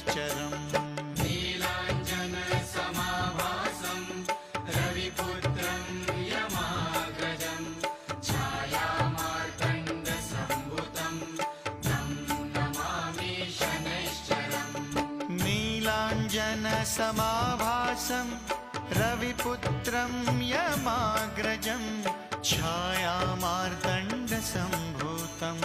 शनैश्चरम् नीलाञ्जनसमाभासं रविपुत्रं यमाग्रजं छायामार्तण्डसम्भुतं तं नमामि शनैश्चरम् नीलाञ्जनसमाभासं रविपुत्रं यमाग्रजं छायामार्तण्डसम्भूतं